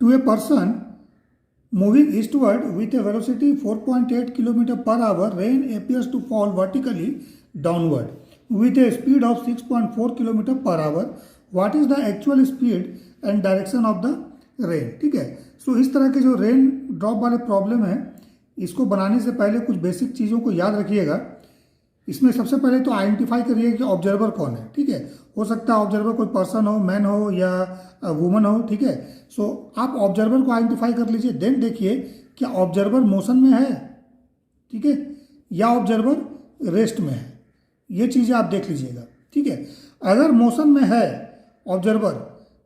To a person moving eastward with a velocity 4.8 km per hour, rain appears to fall vertically downward with a speed of 6.4 km per hour. What is the actual speed and direction of the rain? ठीक है, सो इस तरह के जो rain drop वाले problem है, इसको बनाने से पहले कुछ बेसिक चीज़ों को याद रखिएगा। इसमें सबसे पहले तो आइडेंटिफाई करिए कि ऑब्जर्वर कौन है। ठीक है, हो सकता है ऑब्जर्वर कोई पर्सन हो, मैन हो या वुमन हो। ठीक है, सो आप ऑब्जर्वर को आइडेंटिफाई कर लीजिए। देन देखिए क्या ऑब्जर्वर मोशन में है, ठीक है, या ऑब्जर्वर रेस्ट में है, ये चीज़ें आप देख लीजिएगा। ठीक है, अगर मोशन में है ऑब्जर्वर,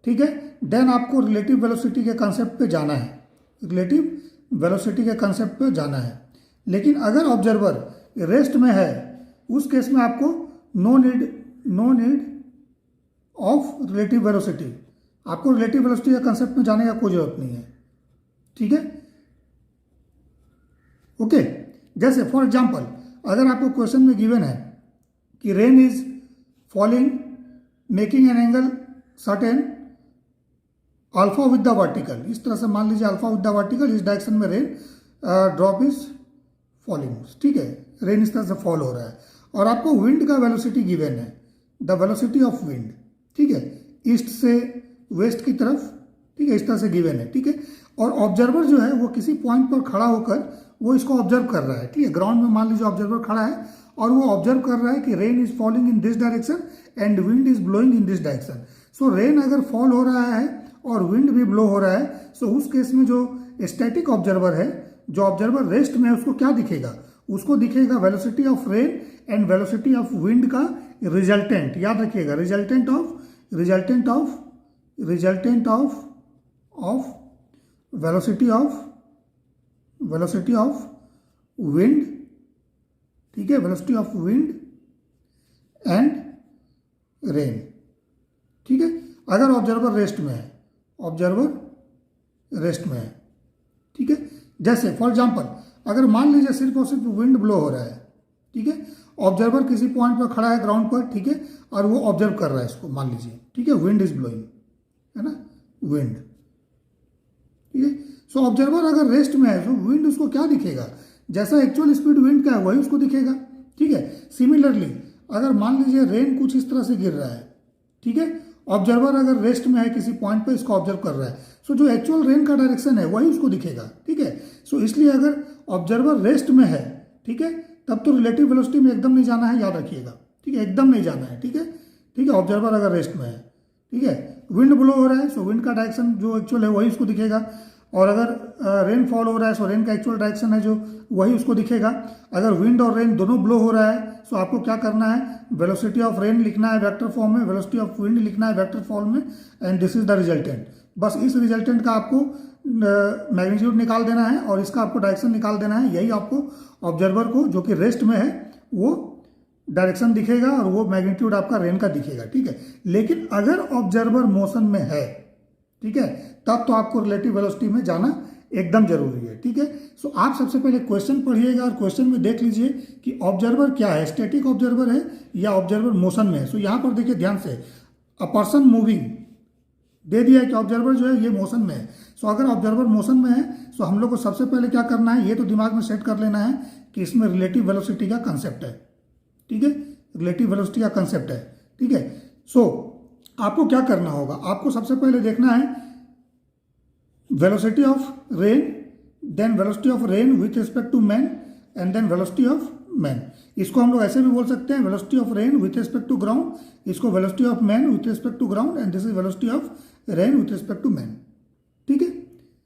ठीक है, देन आपको रिलेटिव वेलोसिटी के कंसेप्ट पे जाना है, रिलेटिव वेलोसिटी के कंसेप्ट पे जाना है। लेकिन अगर ऑब्जर्वर रेस्ट में है, उस केस में आपको no need of relative velocity, आपको रिलेटिव वेलोसिटी के कंसेप्ट में जाने का कोई जरूरत नहीं है। ठीक है, ओके। जैसे फॉर एग्जांपल अगर आपको क्वेश्चन में गिवन है कि rain is falling making an angle certain alpha with the vertical, इस तरह से मान लीजिए अल्फा विद द वर्टिकल, इस डायरेक्शन में रेन ड्रॉप इज फॉलिंग। ठीक है, रेन इस तरह से फॉल हो रहा है और आपको विंड का वेलोसिटी गिवन है, द वेलोसिटी ऑफ विंड। ठीक है, ईस्ट से वेस्ट की तरफ, ठीक है, इस तरह से गिवन है। ठीक है, और ऑब्जर्वर जो है वो किसी पॉइंट पर खड़ा होकर वो इसको ऑब्जर्व कर रहा है। ठीक है, ग्राउंड में मान लीजिए ऑब्जर्वर खड़ा है और वो ऑब्जर्व कर रहा है कि rain is falling in this direction and wind is blowing in this direction. So rain अगर फॉल हो रहा है और विंड भी ब्लो हो रहा है, सो उस केस में जो स्टैटिक ऑब्जर्वर है, जो ऑब्जर्वर रेस्ट में है, उसको क्या दिखेगा? उसको दिखेगा velocity of rain and velocity of wind का रिजल्टेंट। याद रखिएगा, resultant of velocity of wind. ठीक है, velocity of wind and rain. ठीक है, अगर ऑब्जर्वर रेस्ट में है, ऑब्जर्वर रेस्ट में है। ठीक है, जैसे फॉर एग्जांपल अगर मान लीजिए सिर्फ और सिर्फ विंड ब्लो हो रहा है, ठीक है, ऑब्जर्वर किसी पॉइंट पर खड़ा है ग्राउंड पर, ठीक है, और वो ऑब्जर्व कर रहा है इसको, मान लीजिए, ठीक है, विंड इज ब्लोइंग, है ना, विंड। ठीक है, सो ऑब्जर्वर अगर रेस्ट में है तो विंड उसको क्या दिखेगा? जैसा एक्चुअल स्पीड विंड का है वही उसको दिखेगा। ठीक है, सिमिलरली अगर मान लीजिए रेन कुछ इस तरह से गिर रहा है, ठीक है, ऑब्जर्वर अगर रेस्ट में है किसी पॉइंट पर, इसको ऑब्जर्व कर रहा है, सो जो एक्चुअल रेन का डायरेक्शन है वही उसको दिखेगा। ठीक है, सो इसलिए अगर ऑब्जर्वर रेस्ट में है, ठीक है, तब तो रिलेटिव वेलोसिटी में एकदम नहीं जाना है, याद रखिएगा। ठीक है, एकदम नहीं जाना है। ठीक है, ठीक है, ऑब्जर्वर अगर रेस्ट में है, ठीक है, विंड ब्लो हो रहा है, सो विंड का डायरेक्शन जो एक्चुअल है वही उसको दिखेगा। और अगर रेन फॉल हो रहा है, सो रेन का एक्चुअल डायरेक्शन है जो वही उसको दिखेगा। अगर विंड और रेन दोनों ब्लो हो रहा है, सो आपको क्या करना है? वेलोसिटी ऑफ रेन लिखना है वेक्टर फॉर्म में, वेलोसिटी ऑफ विंड लिखना है वेक्टर फॉर्म में, and this is the resultant. बस इस रिजल्टेंट का आपको मैग्नीट्यूड निकाल देना है और इसका आपको डायरेक्शन निकाल देना है। यही आपको ऑब्जर्वर को, जो कि रेस्ट में है, वो डायरेक्शन दिखेगा और वो मैग्नीट्यूड आपका रेन का दिखेगा। ठीक है, लेकिन अगर ऑब्जर्वर मोशन में है, ठीक है, तब तो आपको रिलेटिव वेलोसिटी में जाना एकदम जरूरी है। ठीक है, सो आप सबसे पहले क्वेश्चन पढ़िएगा और क्वेश्चन में देख लीजिए कि ऑब्जर्वर क्या है, स्टैटिक ऑब्जर्वर है या ऑब्जर्वर मोशन में है। सो यहाँ पर देखिए ध्यान से, अ पर्सन मूविंग दे दिया है कि ऑब्जर्वर जो है ये मोशन में है। सो अगर ऑब्जर्वर मोशन में है, सो हम लोग को सबसे पहले क्या करना है, ये तो दिमाग में सेट कर लेना है कि इसमें रिलेटिव वेलोसिटी का कंसेप्ट है। ठीक है, रिलेटिव वेलोसिटी का कंसेप्ट है। ठीक है, सो आपको क्या करना होगा? आपको सबसे पहले देखना है velocity of rain, then velocity of rain with respect to man, and then velocity of man. इसको हम लोग ऐसे भी बोल सकते हैं, velocity of rain with respect to ground, इसको velocity of man with respect to ground, and this is velocity of rain with respect to man. ठीक है,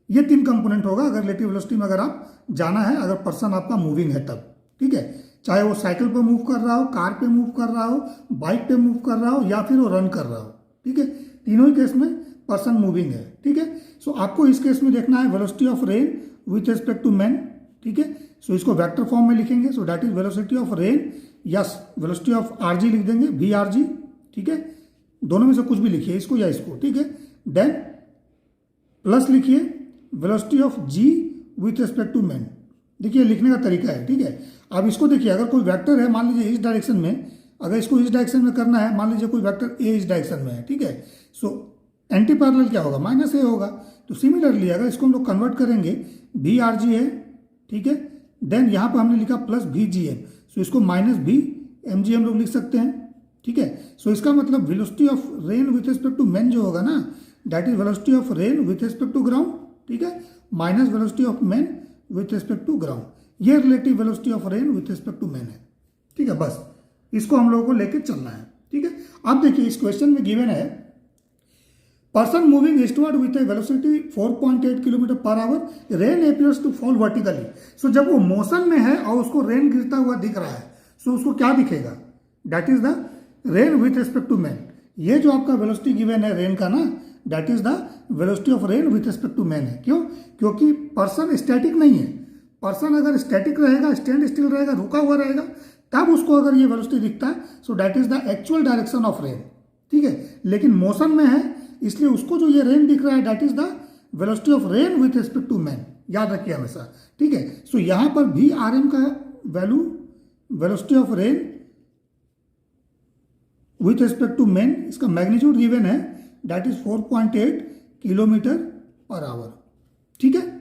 ये तीन कंपोनेंट होगा अगर रिलेटिव वेलोसिटी में अगर आप जाना है, अगर पर्सन आपका मूविंग है तब। ठीक है, चाहे वो साइकिल पे मूव कर रहा हो, कार पे मूव कर रहा हो, बाइक पे मूव कर रहा हो, या फिर वो रन कर रहा हो। ठीक है, तीनों ही केस में पर्सन मूविंग है। ठीक है, सो आपको इस केस में देखना है velocity of rain with respect to man. ठीक है, सो इसको वेक्टर फॉर्म में लिखेंगे, so that is velocity of rain, yes, velocity of R लिख देंगे, वी आर जी। ठीक है, दोनों में से कुछ भी लिखिए, इसको या इसको। ठीक है, देन प्लस लिखिए velocity of G with respect to man. देखिए लिखने का तरीका है। ठीक है, अब इसको देखिए, अगर कोई वेक्टर है, मान लीजिए इस डायरेक्शन में, अगर इसको इस डायरेक्शन में करना है, मान लीजिए कोई वेक्टर ए इस डायरेक्शन में है। ठीक है, सो एंटी पैरेलल क्या होगा, माइनस ए होगा। तो सिमिलरली अगर इसको हम लोग कन्वर्ट करेंगे, बी आर जी है, ठीक है, देन यहाँ पर हमने लिखा प्लस भी जी एम, सो इसको माइनस भी एम जी हम लोग लिख सकते हैं, ठीक है। सो इसका मतलब velocity of rain with respect to man जो होगा ना, that is velocity of rain with respect to ground, ठीक है, minus velocity of man with respect to ground. ये relative velocity of rain with respect to man है, ठीक है। बस इसको हम लोगों को लेके चलना है, ठीक है। अब देखिए इस क्वेश्चन में गिवन है person moving eastward with a velocity 4.8 kilometre per hour, rain appears to fall vertically. So जब वो मोशन में है और उसको रेन गिरता हुआ दिख रहा है, सो उसको क्या दिखेगा, that is the rain with respect to man. ये जो आपका वेलोसिटी गिवन है रेन का ना, that is the velocity of rain with respect to man है। क्यों? क्योंकि पर्सन स्टैटिक नहीं है। पर्सन अगर स्टैटिक रहेगा, स्टैंड स्टिल रहेगा, रुका हुआ रहेगा, तब उसको अगर ये वेलोसिटी दिखता है, so that is the actual direction of rain, ठीक है। लेकिन मोशन में है, इसलिए उसको जो ये रेन दिख रहा है, that is the velocity of rain with respect to man, याद रखिए हमेशा, ठीक है। सो यहां पर भी आर एम का value, velocity of rain with respect to man, इसका मैग्नीट्यूड गिवन है, that is 4.8 kilometre per hour, ठीक है।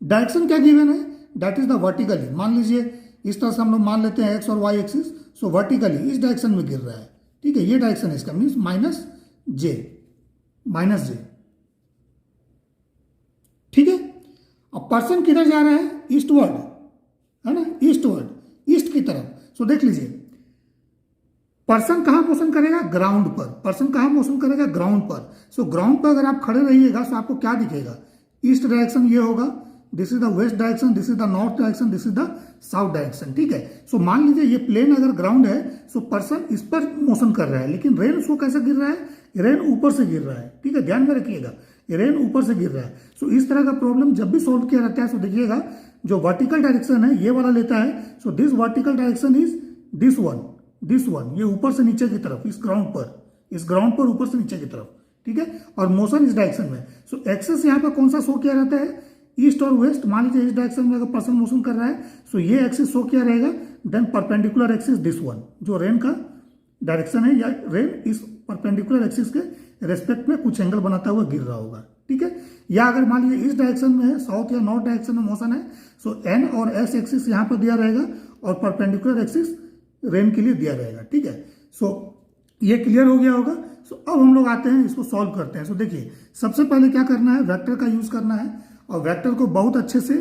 डायरेक्शन क्या गिवन है, दैट इज द वर्टिकली। मान लीजिए इस तरह से हम लोग मान लेते हैं एक्स और वाई एक्सिस, सो वर्टिकली इस डायरेक्शन में गिर रहा है, ठीक है, ये डायरेक्शन है इसका, मीन्स माइनस जे, ठीक है। अब पर्सन किधर जा रहा है, ईस्टवर्ड, है ना, ईस्टवर्ड, ईस्ट की तरफ। सो देख लीजिए पर्सन कहां मोशन करेगा, ग्राउंड पर। पर्सन कहां मोशन करेगा, ग्राउंड पर। सो ग्राउंड पर अगर आप खड़े रहिएगा तो आपको क्या दिखेगा, ईस्ट डायरेक्शन ये होगा, this is the west direction, this is the north direction, this is the south direction, ठीक है। सो मान लीजिए ये प्लेन अगर ग्राउंड है, सो पर्सन इस पर मोशन कर रहा है, लेकिन रेन उसको कैसे गिर रहा है, रेन ऊपर से गिर रहा है, ठीक है, ध्यान में रखिएगा, रेन ऊपर से गिर रहा है। सो इस तरह का प्रॉब्लम जब भी सॉल्व किया जाता है, सो देखिएगा जो वर्टिकल डायरेक्शन है ये वाला लेता है, so this vertical direction is this one, ये ऊपर से नीचे की तरफ, इस ग्राउंड पर ऊपर से नीचे की तरफ, ठीक है, और मोशन इस डायरेक्शन में। सो एक्सेस यहाँ पर कौन सा शो किया जाता है, ईस्ट और वेस्ट। मान लीजिए इस डायरेक्शन में अगर पर्सन मोशन कर रहा है, सो ये एक्सिस शो किया रहेगा, then perpendicular axis this one, जो रेन का डायरेक्शन है, या रेन इस परपेंडिकुलर एक्सिस के रेस्पेक्ट में कुछ एंगल बनाता हुआ गिर रहा होगा, ठीक है। या अगर मान लीजिए इस डायरेक्शन में है, साउथ या नॉर्थ डायरेक्शन में मोशन है, सो एन और एस एक्सिस यहाँ पर दिया रहेगा और परपेंडिकुलर एक्सिस रेन के लिए दिया रहेगा, ठीक है। सो ये क्लियर हो गया होगा। सो अब हम लोग आते हैं, इसको सॉल्व करते हैं। सो देखिए सबसे पहले क्या करना है, वेक्टर का यूज करना है, और वेक्टर को बहुत अच्छे से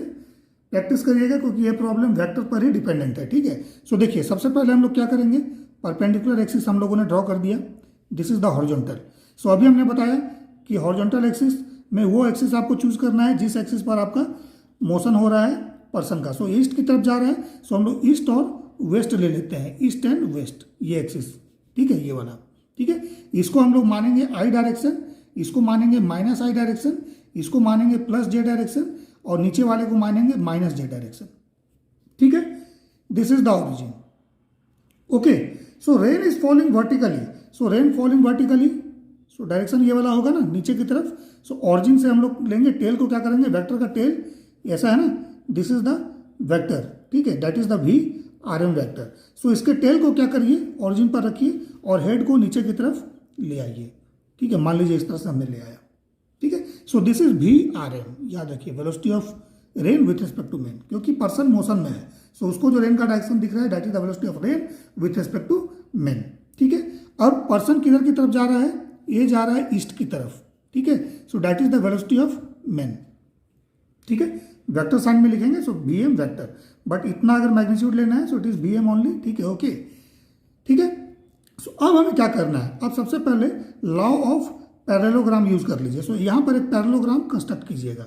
प्रैक्टिस करिएगा, क्योंकि ये प्रॉब्लम वेक्टर पर ही डिपेंडेंट है, ठीक है। सो देखिए सबसे पहले हम लोग क्या करेंगे, परपेंडिकुलर एक्सिस हम लोगों ने ड्रॉ कर दिया, दिस इज द हॉरिजॉन्टल। सो अभी हमने बताया कि हॉरिजॉन्टल एक्सिस में वो एक्सिस आपको चूज करना है जिस एक्सिस पर आपका मोशन हो रहा है पर्सन का। सो ईस्ट की तरफ जा रहा है, सो हम लोग ईस्ट और वेस्ट ले लेते हैं, ईस्ट एंड वेस्ट, ये एक्सिस, ठीक है, ये वाला, ठीक है। इसको हम लोग मानेंगे आई डायरेक्शन, इसको मानेंगे माइनस आई डायरेक्शन, इसको मानेंगे प्लस जे डायरेक्शन, और नीचे वाले को मानेंगे माइनस जे डायरेक्शन, ठीक है। This is the origin, okay. So rain is falling vertically, so rain falling vertically, so direction ये वाला होगा ना, नीचे की तरफ। सो ऑरिजिन से हम लोग लेंगे, टेल को क्या करेंगे, वेक्टर का टेल ऐसा है ना, दिस इज द वेक्टर, ठीक है, that is the V R M vector. So इसके टेल को क्या करिए, ऑरिजिन पर रखिए और हेड को नीचे की तरफ ले आइए, ठीक है। मान लीजिए इस तरह से हमने ले आया, ठीक है। So this is V R M, याद रखिए, velocity of rain with respect to man, क्योंकि पर्सन मोशन में है, सो उसको जो रेन का डायरेक्शन दिख रहा है, that is the velocity of rain with respect to man, ठीक है। और पर्सन किधर की तरफ जा रहा है, ये जा रहा है ईस्ट की तरफ, ठीक है। So that is the velocity of man, ठीक है। वेक्टर साइन में लिखेंगे, so B M vector, but इतना अगर मैग्नीट्यूड लेना है, so it is B M only, ठीक है, ओके, ठीक है। सो अब हमें क्या करना है, अब सबसे पहले लॉ ऑफ पैरेललोग्राम यूज कर लीजिए। सो यहाँ पर एक पैरेललोग्राम कंस्ट्रक्ट कीजिएगा,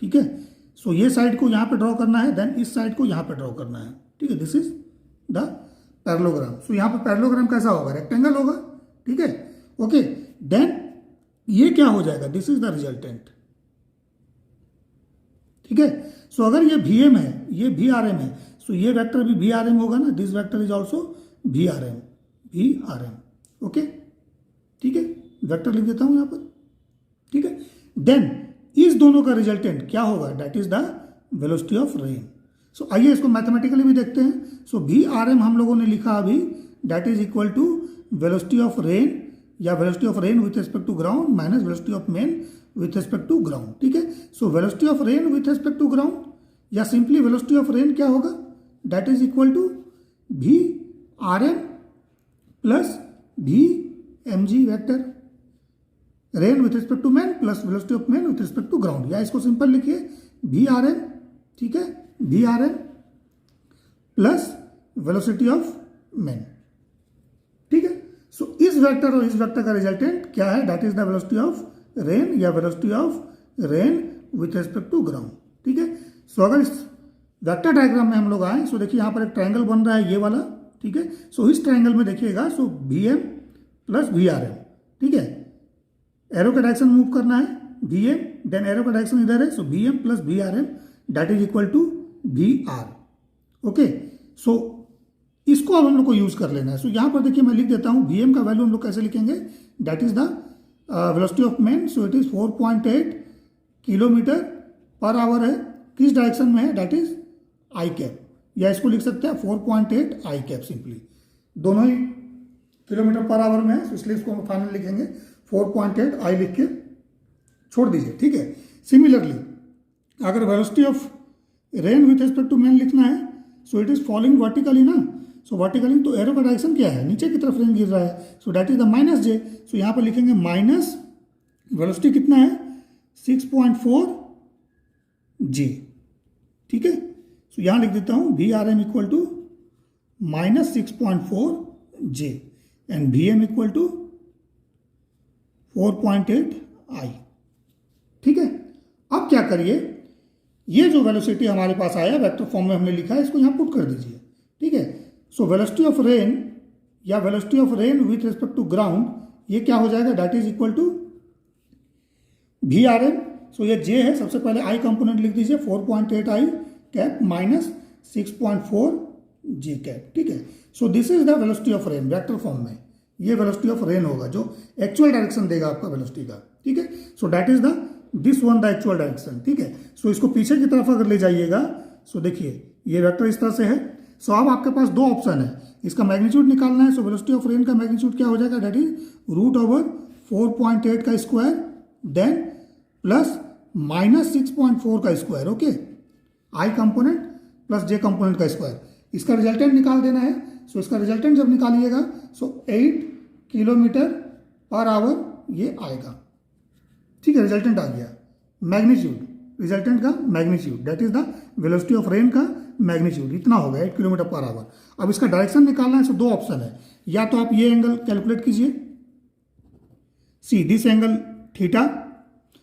ठीक है। सो ये साइड को यहाँ पे ड्रॉ करना है, देन इस साइड को यहाँ पे ड्रॉ करना है, ठीक है, दिस इज द पैरेललोग्राम। सो यहाँ पे पैरेललोग्राम कैसा होगा, रेक्टेंगल होगा, ठीक है, ओके। देन ये क्या हो जाएगा, दिस इज द रिजल्टेंट, ठीक है। सो अगर ये वी एम है, ये वी आर एम है, सो ये वेक्टर भी वी आर एम होगा ना, this vector is also V R M, okay, ठीक है। वेक्टर लिख देता हूं यहां पर, ठीक है। देन इस दोनों का रिजल्टेंट क्या होगा, that is the velocity of rain. So आइए इसको मैथमेटिकली भी देखते हैं। सो वी आर एम हम लोगों ने लिखा अभी, that is equal to velocity of rain या velocity of rain with respect to ground minus velocity of man with respect to ground, ठीक है। So velocity of rain with respect to ground या simply velocity of rain क्या होगा, that is equal to V R M plus V M G vector, rain with respect to man plus velocity of man with respect to ground, या इसको simple लिखिए V R M, ठीक है, V R M plus velocity of man, ठीक है। सो इस vector और इस वेक्टर का रिजल्टेंट क्या है, that is the velocity of rain या velocity of rain with respect to ground, ठीक है। सो अगर इस वेक्टर डायग्राम में हम लोग आए, सो देखिए यहाँ पर एक ट्रायंगल बन रहा है ये वाला, ठीक है। सो इस ट्रायंगल में देखिएगा, so V M plus V R M, ठीक है, एरो का डायरेक्शन मूव करना है वी एम, देन एरो का डायरेक्शन इधर है, so V M plus V R M that is equal to V R, okay. So इसको अब हम लोग को यूज कर लेना है। सो यहाँ पर देखिए मैं लिख देता हूँ वी एम का वैल्यू हम लोग कैसे लिखेंगे, that is the velocity of man, so it is 4.8 kilometre per our है, किस डायरेक्शन में है, दैट इज आई कैप, या इसको लिख सकते हैं 4.8 आई कैप, सिंपली दोनों ही किलोमीटर पर आवर में है, इसलिए इसको हम फाइनल लिखेंगे 4.8 आई लिख के छोड़ दीजिए, ठीक है। सिमिलरली अगर velocity of rain with respect to man लिखना है, so it is following vertically ना, सो वर्टिकली तो एरो का डायरेक्शन क्या है, नीचे की तरफ रेन गिर रहा है, so that is the minus J, so यहाँ पर लिखेंगे माइनस वेलोसिटी कितना है 6.4 जी, ठीक है। सो यहाँ लिख देता हूँ V R M equal to minus 6.4 J and V M equal to 4.8 I, ठीक है। अब क्या करिए, ये जो वेलोसिटी हमारे पास आया वेक्टर फॉर्म में हमने लिखा है, इसको यहाँ पुट कर दीजिए, ठीक है। सो वेलोसिटी ऑफ रेन या velocity of rain with respect to ground, ये क्या हो जाएगा, that is equal to V R M, so ये जे है, सबसे पहले आई कंपोनेंट लिख दीजिए 4.8 आई कैप माइनस 6.4 जी कैप, ठीक है। So this is the velocity of rain vector form में, ये वेलोसिटी ऑफ रेन होगा जो एक्चुअल डायरेक्शन देगा आपका वेलोसिटी का, ठीक है। So that is the this one the actual direction, ठीक है। सो इसको पीछे की तरफ अगर ले जाइएगा, सो देखिए ये वेक्टर इस तरह से है। सो अब आपके पास दो ऑप्शन है, इसका मैग्नीट्यूड निकालना है, सो वेलोसिटी ऑफ रेन का मैग्नीट्यूड क्या हो जाएगा, दैट इज रूट ओवर 4.8 का स्क्वायर देन प्लस माइनस 6.4 का स्क्वायर, ओके, आई कंपोनेंट प्लस जे कंपोनेंट का स्क्वायर, इसका रिजल्टेंट निकाल देना है। सो इसका रिजल्टेंट जब निकालिएगा, सो 8 किलोमीटर पर आवर ये आएगा, ठीक है, रिजल्टेंट आ गया, मैग्नीट्यूड, रिजल्टेंट का magnitude that is the velocity of rain का मैग्नीट्यूड इतना होगा 8 किलोमीटर पर आवर। अब इसका डायरेक्शन निकालना है, सो दो ऑप्शन है, या तो आप ये एंगल कैलकुलेट कीजिए, सी दिस एंगल थीटा,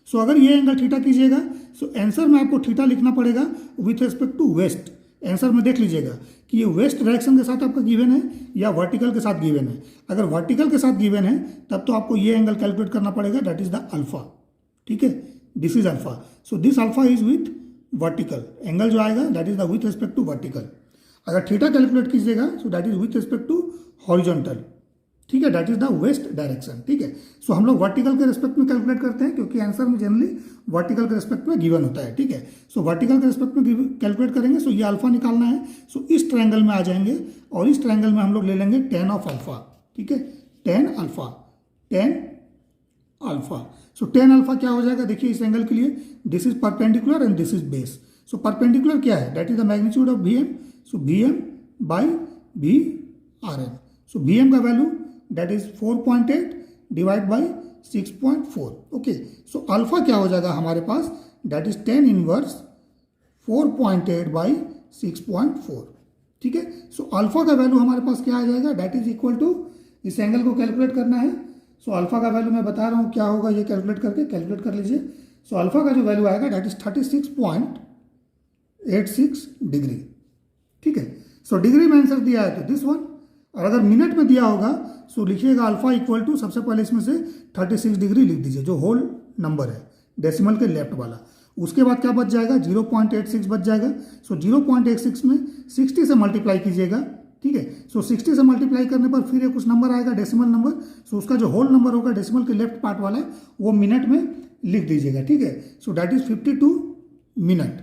सो अगर ये एंगल थीटा कीजिएगा, सो आंसर में आपको थीटा लिखना पड़ेगा with respect to west, answer में देख लीजिएगा कि ये वेस्ट डायरेक्शन के साथ आपका गिवन है या वर्टिकल के साथ गिवन है। अगर वर्टिकल के साथ गिवन है तब तो आपको ये एंगल कैलकुलेट करना पड़ेगा, दैट इज द अल्फा, ठीक है, this is alpha, so this alpha is with vertical, angle जो आएगा that is the with respect to vertical. अगर थीटा कैलकुलेट कीजिएगा, so that is with respect to horizontal, ठीक है, that is the west direction, ठीक है। सो हम लोग वर्टिकल के रिस्पेक्ट में कैलकुलेट करते हैं क्योंकि आंसर में जनरली वर्टिकल के रिस्पेक्ट में गिवन होता है, ठीक है। सो वर्टिकल के रिस्पेक्ट में कैलकुलेट करेंगे, सो ये अल्फा निकालना है, सो इस ट्रायंगल में आ जाएंगे और इस ट्रायंगल में हम लोग ले लेंगे tan ऑफ अल्फा, ठीक है, tan alpha, tan alpha. So tan alpha क्या हो जाएगा, देखिए इस एंगल के लिए this is perpendicular and this is base, so perpendicular क्या है, that is the magnitude of V M, so V M by V R M, so V M का value that is 4.8 divide by 6.4, okay. So alpha क्या हो जाएगा हमारे पास, that is tan inverse 4.8 by 6.4, ठीक है। सो अल्फा का value हमारे पास क्या आ जाएगा, दैट इज इक्वल टू, इस एंगल को कैलकुलेट करना है, सो अल्फा का वैल्यू मैं बता रहा हूँ क्या होगा, ये कैलकुलेट करके कैलकुलेट कर लीजिए। सो अल्फा का जो वैल्यू आएगा दैट इज 36.86 डिग्री, ठीक है। सो डिग्री में आंसर दिया है तो दिस वन, और अगर मिनट में दिया होगा सो लिखिएगा अल्फा इक्वल टू, सबसे पहले इसमें से 36 डिग्री लिख दीजिए जो होल नंबर है डेसिमल के लेफ्ट वाला, उसके बाद क्या बच जाएगा 0.86 बच जाएगा। सो 0.86 में 60 से मल्टीप्लाई कीजिएगा, ठीक है। सो 60 से मल्टीप्लाई करने पर फिर कुछ नंबर आएगा डेसिमल नंबर, सो उसका जो होल नंबर होगा डेसिमल के लेफ्ट पार्ट वाला है वो मिनट में लिख दीजिएगा, ठीक है। सो दैट इज 52 मिनट,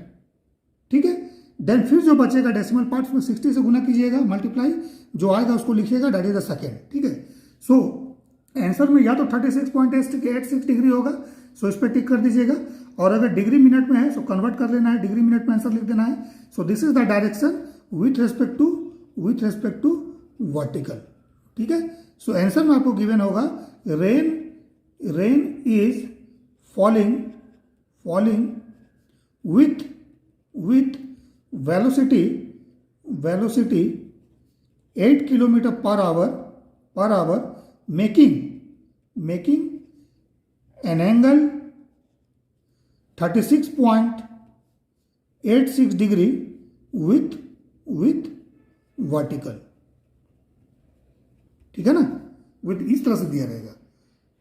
ठीक है। देन फिर जो बचेगा डेसिमल पार्ट्स में 60 से गुना कीजिएगा मल्टीप्लाई, जो आएगा उसको लिखिएगा दैट इज द सेकेंड, ठीक है। सो आंसर में या तो 36.86 डिग्री होगा, सो इस पर टिक कर दीजिएगा, और अगर डिग्री मिनट में है सो कन्वर्ट कर लेना है, डिग्री मिनट में आंसर लिख देना है। So this is the direction with respect to vertical. ठीक है, सो आंसर में आपको गिवन होगा rain is falling with velocity 8 kilometre per hour making an angle 36.86 degree with vertical. ठीक है ना, विथ इस तरह से दिया रहेगा।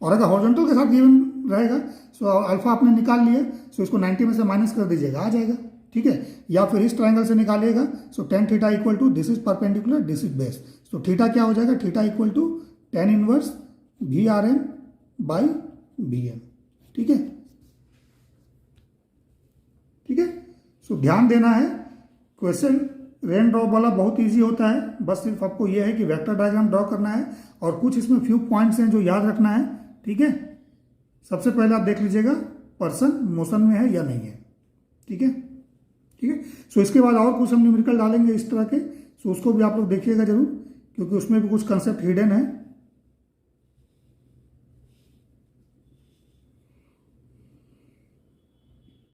और अगर हॉरिजॉन्टल के साथ गिवन रहेगा सो अल्फा आपने निकाल लिया, सो इसको 90 में से माइनस कर दीजिएगा, आ जाएगा। ठीक है, या फिर इस ट्रायंगल से निकालिएगा, so tan theta equal to this is perpendicular, this is base, so theta क्या हो जाएगा, theta equal to tan inverse VRM by VM। ठीक है, सो ध्यान देना है, क्वेश्चन रेन ड्रॉप वाला बहुत इजी होता है, बस सिर्फ आपको यह है कि वेक्टर डायग्राम ड्रॉ करना है और कुछ इसमें फ्यू पॉइंट्स हैं जो याद रखना है। ठीक है, सबसे पहले आप देख लीजिएगा पर्सन मोशन में है या नहीं है। ठीक है, सो इसके बाद और कुछ हम न्यूमेरिकल डालेंगे इस तरह के, सो उसको भी आप लोग देखिएगा जरूर, क्योंकि उसमें भी कुछ कंसेप्ट हिडन है।